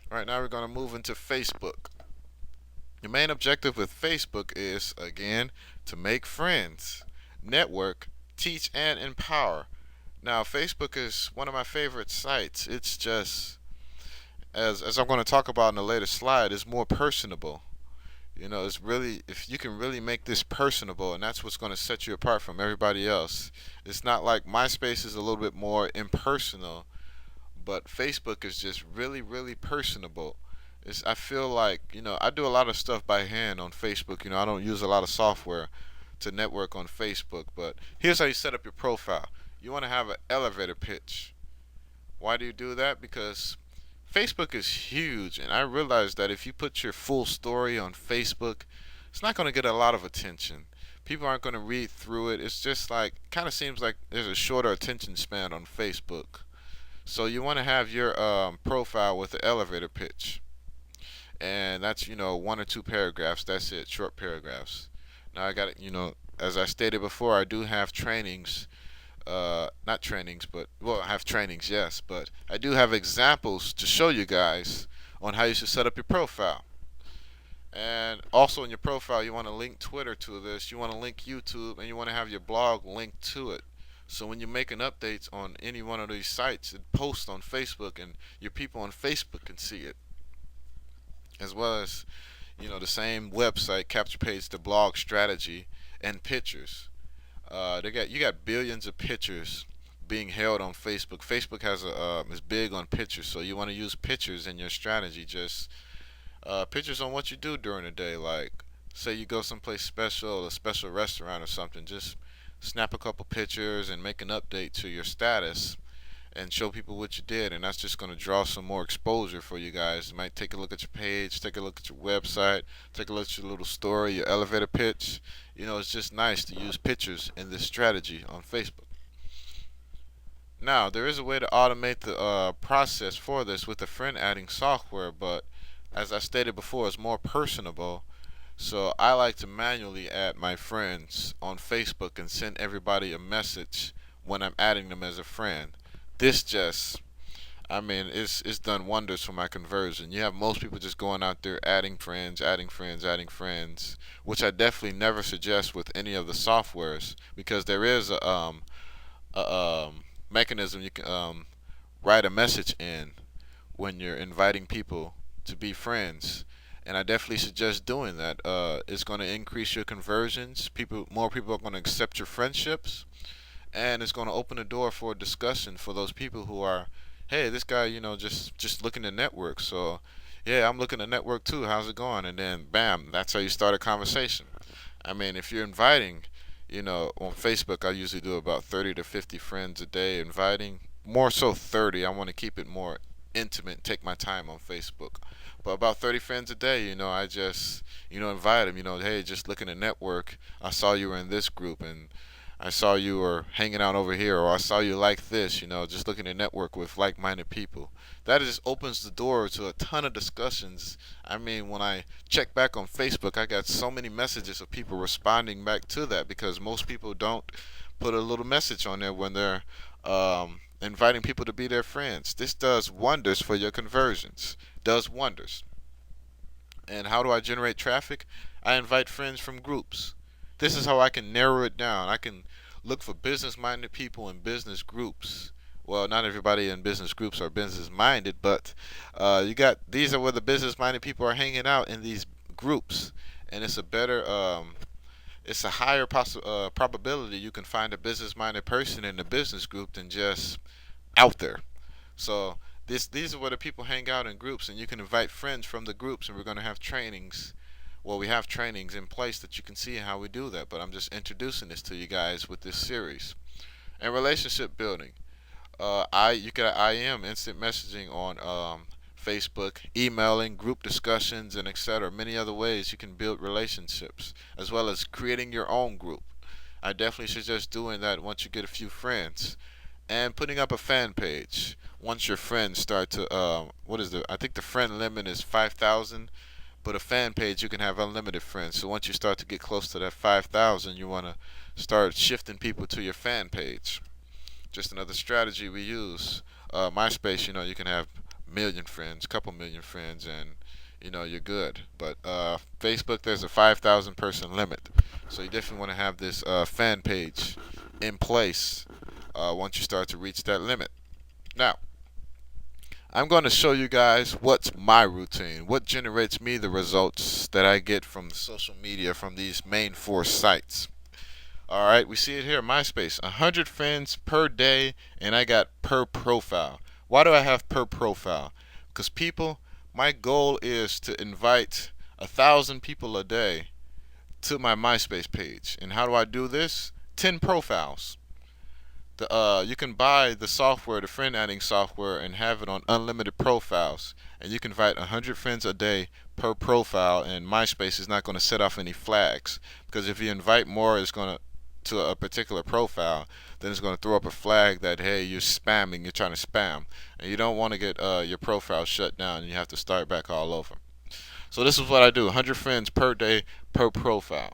All right, now we're going to move into Facebook. Your main objective with Facebook is, again, to make friends, network, teach, and empower. Now, Facebook is one of my favorite sites. It's just, as I'm going to talk about in the later slide, is more personable. You know, it's really, if you can really make this personable, and that's what's going to set you apart from everybody else. It's not like MySpace is a little bit more impersonal, but Facebook is just really, really personable. I feel like, I do a lot of stuff by hand on Facebook. I don't use a lot of software to network on Facebook, but here's how you set up your profile. You want to have an elevator pitch. Why do you do that? Because Facebook is huge, and I realize that if you put your full story on Facebook, it's not going to get a lot of attention. People aren't going to read through it. It's just like, kind of seems like there's a shorter attention span on Facebook. So you want to have your profile with the elevator pitch, and that's one or two paragraphs. That's it, short paragraphs. Now I got it. As I stated before, I do have trainings. Not trainings, but well, I have trainings, yes, but I do have examples to show you guys on how you should set up your profile. And also in your profile, you want to link Twitter to this, you want to link YouTube, and you want to have your blog linked to it. So when you're making updates on any one of these sites, it posts on Facebook, and your people on Facebook can see it, as well as the same website, capture page, the blog strategy, and pictures. You got billions of pictures being held on Facebook. Facebook is big on pictures, so you want to use pictures in your strategy. Just pictures on what you do during the day. Like, say you go someplace special, a special restaurant or something. Just snap a couple pictures and make an update to your status and show people what you did, and that's just going to draw some more exposure for you guys. You might take a look at your page, take a look at your website, take a look at your little story, your elevator pitch. It's just nice to use pictures in this strategy on Facebook. Now, there is a way to automate the process for this with the friend adding software, but as I stated before, it's more personable. So I like to manually add my friends on Facebook and send everybody a message when I'm adding them as a friend. This just, I mean, it's done wonders for my conversion. You have most people just going out there adding friends, adding friends, adding friends, which I definitely never suggest with any of the softwares, because there is a mechanism you can write a message in when you're inviting people to be friends. And I definitely suggest doing that. It's going to increase your conversions. More people are going to accept your friendships, and it's going to open the door for a discussion for those people who are, hey, this guy, just looking to network. So, yeah, I'm looking to network too. How's it going? And then, bam, that's how you start a conversation. I mean, if you're inviting, on Facebook, I usually do about 30 to 50 friends a day inviting. More so 30. I want to keep it more intimate, take my time on Facebook. But about 30 friends a day, I just, invite them, hey, just looking to network. I saw you were in this group, and I saw you were hanging out over here, or I saw you like this, just looking to network with like minded people. That just opens the door to a ton of discussions. I mean, when I check back on Facebook, I got so many messages of people responding back to that, because most people don't put a little message on there when they're inviting people to be their friends. This does wonders for your conversions. Does wonders. And how do I generate traffic? I invite friends from groups. This is how I can narrow it down. I can look for business minded people in business groups. Well, not everybody in business groups are business minded, but you got these are where the business minded people are hanging out in these groups, and it's a higher probability you can find a business minded person in the business group than just out there. So these are where the people hang out in groups, and you can invite friends from the groups, and we're going to have trainings. Well, we have trainings in place that you can see how we do that, but I'm just introducing this to you guys with this series. And relationship building. You can IM instant messaging on Facebook, emailing, group discussions, and etc. Many other ways you can build relationships, as well as creating your own group. I definitely suggest doing that once you get a few friends, and putting up a fan page. Once your friends start to, what is the? I think the friend limit is 5,000, but a fan page you can have unlimited friends. So once you start to get close to that 5,000, you want to start shifting people to your fan page. Just another strategy we use. MySpace, you can have million friends, couple million friends, and you're good. But Facebook, there's a 5,000 person limit, so you definitely want to have this fan page in place once you start to reach that limit. Now, I'm going to show you guys what's my routine, what generates me the results that I get from the social media from these main four sites. All right, we see it here, MySpace, 100 friends per day, and I got per profile. Why do I have per profile? Because people, my goal is to invite 1,000 people a day to my MySpace page. And how do I do this? 10 profiles. You can buy the software, the friend adding software, and have it on unlimited profiles. And you can invite 100 friends a day per profile, and MySpace is not going to set off any flags. Because if you invite more, it's going to a particular profile, then it's going to throw up a flag that, hey, you're spamming, you're trying to spam. And you don't want to get your profile shut down, and you have to start back all over. So this is what I do, 100 friends per day per profile.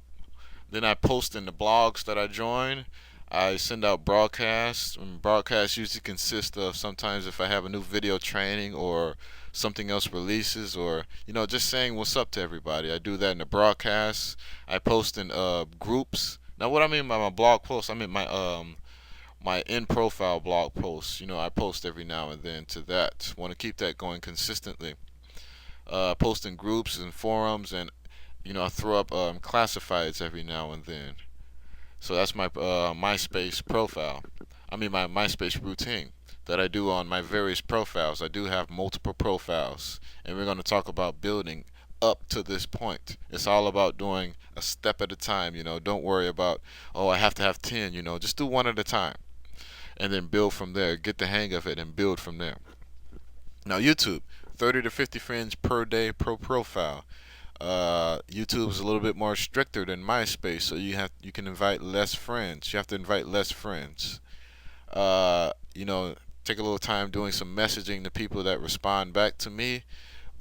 Then I post in the blogs that I join. I send out broadcasts. And broadcasts usually consist of, sometimes if I have a new video training or something else releases, or just saying what's up to everybody. I do that in the broadcasts. I post in groups. Now, what I mean by my blog posts, I mean my in profile blog posts. I post every now and then to that. Want to keep that going consistently. Post in groups and forums, and I throw up classifieds every now and then. So that's my MySpace profile. I mean my MySpace routine that I do on my various profiles. I do have multiple profiles, and we're going to talk about building up to this point. It's all about doing a step at a time. Don't worry about, oh, I have to have 10. Just do one at a time, and then build from there. Get the hang of it and build from there. Now, YouTube, 30 to 50 friends per day per profile. YouTube is a little bit more stricter than MySpace, so you can invite less friends. You have to invite less friends. Take a little time doing some messaging to people that respond back to me.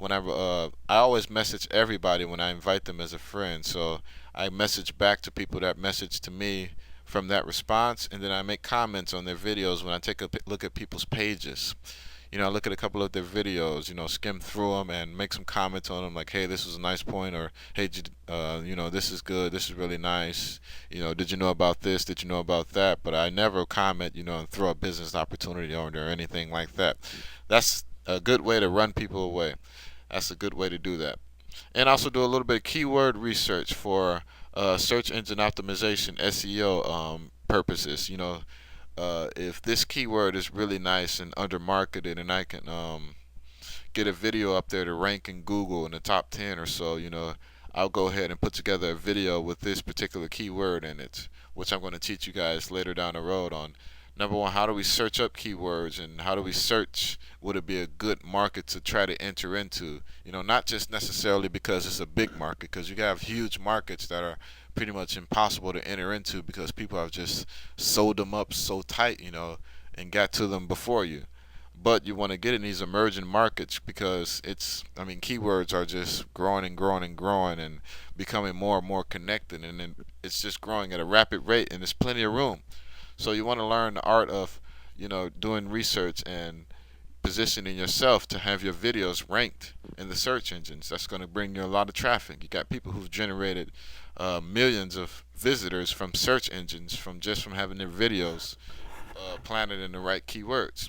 I always message everybody when I invite them as a friend. So I message back to people that message to me from that response, and then I make comments on their videos when I take a look at people's pages. I look at a couple of their videos, skim through them and make some comments on them, like, hey, this was a nice point, or hey, this is good, this is really nice, did you know about this, did you know about that? But I never comment, and throw a business opportunity on there or anything like that. That's a good way to run people away. That's a good way to do that. And also do a little bit of keyword research for search engine optimization, SEO purposes. If this keyword is really nice and undermarketed, and I can get a video up there to rank in Google in the top 10 or so, I'll go ahead and put together a video with this particular keyword in it, which I'm going to teach you guys later down the road on. Number one, how do we search up keywords, and how do we search would it be a good market to try to enter into? Not just necessarily because it's a big market, because you have huge markets that are pretty much impossible to enter into because people have just sold them up so tight, and got to them before you. But you want to get in these emerging markets because keywords are just growing and growing and growing and becoming more and more connected, and then it's just growing at a rapid rate, and there's plenty of room. So you want to learn the art of, doing research and positioning yourself to have your videos ranked in the search engines. That's going to bring you a lot of traffic. You got people who've generated millions of visitors from search engines from having their videos planted in the right keywords.